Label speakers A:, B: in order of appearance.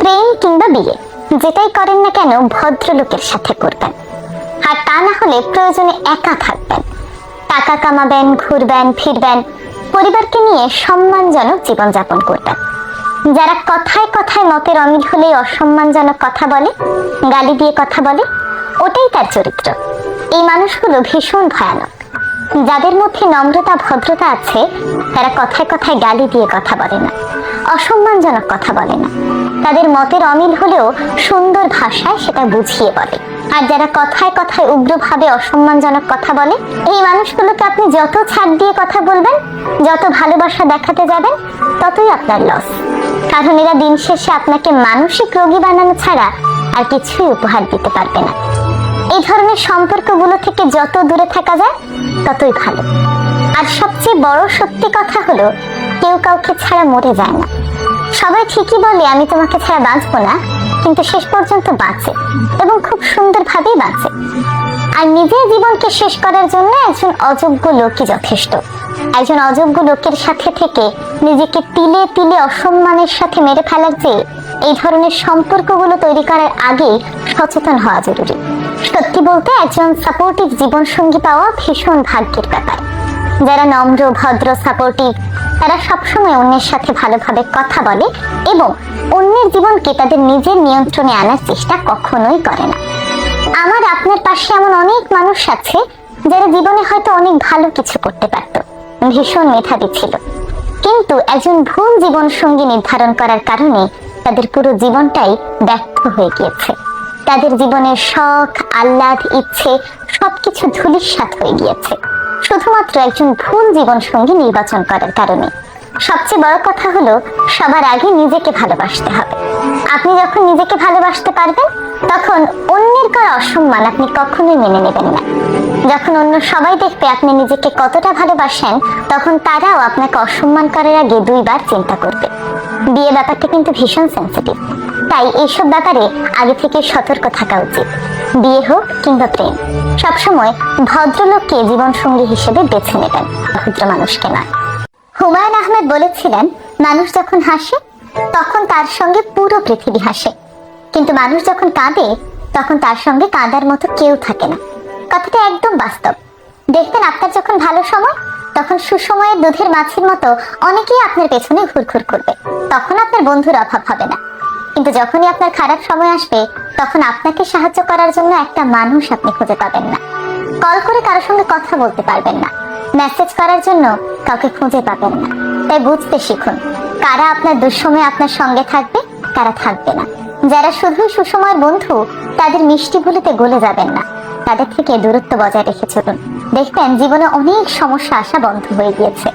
A: প্রেম কিংবা বিয়ে যেটাই করেন না কেন ভদ্রলোকের সাথে করবেন, আর তা না হলে প্রয়োজনে একা থাকবেন, টাকা কামাবেন, ঘুরবেন, ফিরবেন, পরিবারকে নিয়ে সম্মানজনক জীবনযাপন করবেন। যারা কথায় কথায় মতের অমিল হলেই অসম্মানজনক কথা বলে, গালি দিয়ে কথা বলে, ওটাই তার চরিত্র। এই মানুষগুলো ভীষণ ভয়ানক। যাদের মধ্যে নম্রতা ভদ্রতা আছে তারা কথায় কথায় গালি দিয়ে কথা বলে না, অসম্মানজনক কথা বলে না, তাদের মতের অমিল হলেও সুন্দর ভাষায় সেটা বুঝিয়ে বলে। আর যারা কথায় কথায় উগ্রভাবে অসম্মানজনক কথা বলে, এই মানুষগুলোকে আপনি যত ছাড় দিয়ে কথা বলবেন, যত ভালোবাসা দেখাতে যাবেন, ততই আপনার লস। কারণ এরা দিন শেষে আপনাকে মানসিক রোগী বানানো ছাড়া আর কিছুই উপহার দিতে পারবে না। এই ধরনের সম্পর্কগুলো থেকে যত দূরে থাকা যায় ততই ভালো। আর সবচেয়ে বড় সত্যি কথা হলো, কেউ কাউকে ছাড়া মরে যায় না। সবাই ঠিকই বলে আমি তোমাকে ছাড়া বাঁচবো না, কিন্তু শেষ পর্যন্ত বাঁচে এবং খুব সুন্দরভাবেই বাঁচে। আর নিজের জীবনকে শেষ করার জন্য একজন অযোগ্য লোকই যথেষ্ট। একজন অযোগ্য লোকের সাথে থেকে নিজেকে তিলে তিলে অসম্মানের সাথে মেরে ফেলার চেয়ে এই ধরনের সম্পর্কগুলো তৈরি করার আগেই সচেতন হওয়া জরুরি। সত্যি বলতে একজন সাপোর্টিভ জীবনসঙ্গী পাওয়া ভীষণ ভাগ্যের ব্যাপার। যারা নম্র, ভদ্র, সাপোর্টিভ, তারা সবসময় অন্যের সাথে ভালোভাবে কথা বলে এবং অন্যের জীবনকে তাদের নিজের নিয়ন্ত্রণে আনার চেষ্টা কখনোই করে না। আমার আপনার পাশে এমন অনেক মানুষ আছে যারা জীবনে হয়তো অনেক ভালো কিছু করতে পারত, ভীষণ মেধাবী ছিল, কিন্তু একজন ভুল জীবন সঙ্গী নির্ধারণ করার কারণে তাদের পুরো জীবনটাই ব্যর্থ হয়ে গিয়েছে। তাদের জীবনের শখ, আহ্লাদ, ইচ্ছে সবকিছু ধূলিসাৎ হয়ে গিয়েছে শুধুমাত্র একজন ভুল জীবন সঙ্গী নির্বাচন করার কারণে। সবচেয়ে বড় কথা হলো, সবার আগে নিজেকে ভালোবাসতে হবে। আপনি যখন নিজেকে ভালোবাসতে পারবেন, তখন অন্যের করা অসম্মান আপনি কখনোই মেনে নেবেন না। যখন অন্য সবাই দেখবে আপনি নিজেকে কতটা ভালোবাসেন, তখন তারাও আপনাকে অসম্মান করার আগে দুইবার চিন্তা করবে। বিয়ে ব্যাপারটা কিন্তু ভীষণ সেন্সিটিভ, তাই এইসব ব্যাপারে আগে থেকে সতর্ক থাকা উচিত। বিয়ে হোক কিংবা প্রেম, সবসময় ভদ্রলোককে জীবন সঙ্গী হিসেবে বেছে নেবেন, ভদ্র মানুষকে নয়। হুমায়ুন আহমেদ বলেছিলেন, মানুষ যখন হাসে তখন তার সঙ্গে পুরো পৃথিবী হাসে, কিন্তু মানুষ যখন কাঁদে তখন তার সঙ্গে কাঁদার মতো কেউ থাকে না। কথাটা একদম বাস্তব। দেখবেন আপনার যখন ভালো সময়, তখন সুসময়ের দুধের মাছির মতো অনেকেই আপনার পেছনে ঘুরঘুর করবে, তখন আপনার বন্ধুর অভাব হবে না। কিন্তু যখনই আপনার খারাপ সময় আসবে, তখন আপনাকে সাহায্য করার জন্য একটা মানুষ আপনি খুঁজে পাবেন না। কল করে কারোর সঙ্গে কথা বলতে পারবেন না, মেসেজ করার জন্য কাউকে খুঁজে পাবেন না। তাই বুঝতে শিখুন, কারা আপনার দুঃসময়ে আপনার সঙ্গে থাকবে, কারা থাকবে না। যারা শুধুই সুসময়ের বন্ধু, তাদের মিষ্টি ভুলিতে গলে যাবেন না, তাদের থেকে দূরত্ব বজায় রেখে চলুন। দেখবেন জীবনে অনেক সমস্যা আসা বন্ধ হয়ে গিয়েছে।